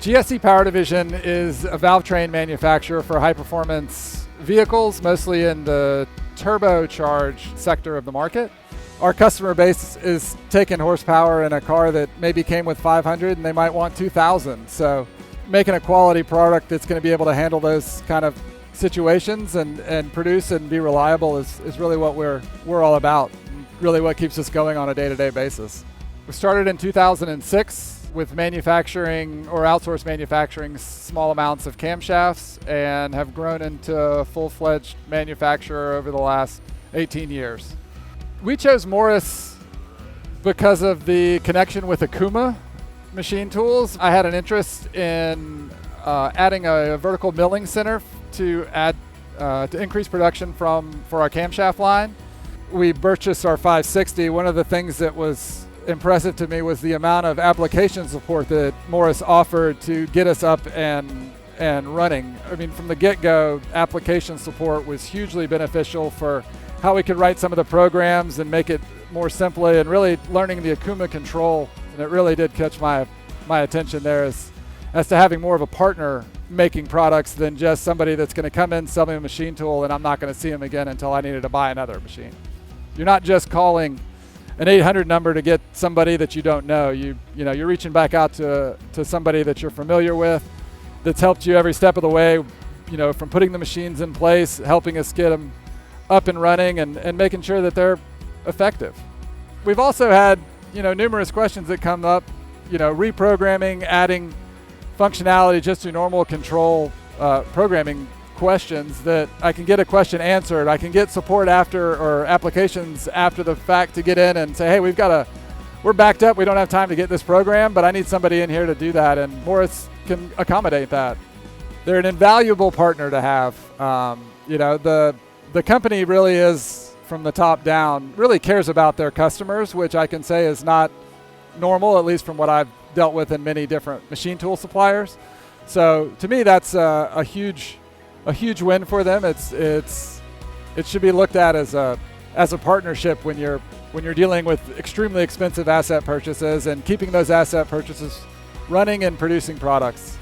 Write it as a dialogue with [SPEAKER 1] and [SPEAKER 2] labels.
[SPEAKER 1] GSC Power Division is a valve train manufacturer for high-performance vehicles, mostly in the turbocharged sector of the market. Our customer base is taking horsepower in a car that maybe came with 500 and they might want 2,000. So making a quality product that's going to be able to handle those kind of situations and produce and be reliable is really what we're all about, really what keeps us going on a day-to-day basis. We started in 2006 with manufacturing or outsourced manufacturing small amounts of camshafts and have grown into a full-fledged manufacturer over the last 18 years. We chose Morris because of the connection with Okuma machine tools. I had an interest in adding a vertical milling center to increase production for our camshaft line. We purchased our 560. One of the things that was impressive to me was the amount of application support that Morris offered to get us up and running. I mean, from the get-go, application support was hugely beneficial for how we could write some of the programs and make it more simply, and really learning the Okuma control. And it really did catch my attention there as to having more of a partner making products than just somebody that's going to come in, sell me a machine tool, and I'm not going to see them again until I needed to buy another machine. You're not just calling an 800 number to get somebody that you don't know. You're reaching back out to somebody that you're familiar with, that's helped you every step of the way, from putting the machines in place, helping us get them up and running, and making sure that they're effective. We've also had, numerous questions that come up, reprogramming, adding functionality just to normal control programming questions that I can get a question answered. I can get support after, or applications after the fact, to get in and say, hey, we're backed up, we don't have time to get this program, but I need somebody in here to do that, and Morris can accommodate that. They're an invaluable partner to have. The company really is, from the top down, really cares about their customers, which I can say is not normal, at least from what I've dealt with in many different machine tool suppliers. So to me, that's a huge win for them. It should be looked at as a partnership when you're dealing with extremely expensive asset purchases and keeping those asset purchases running and producing products.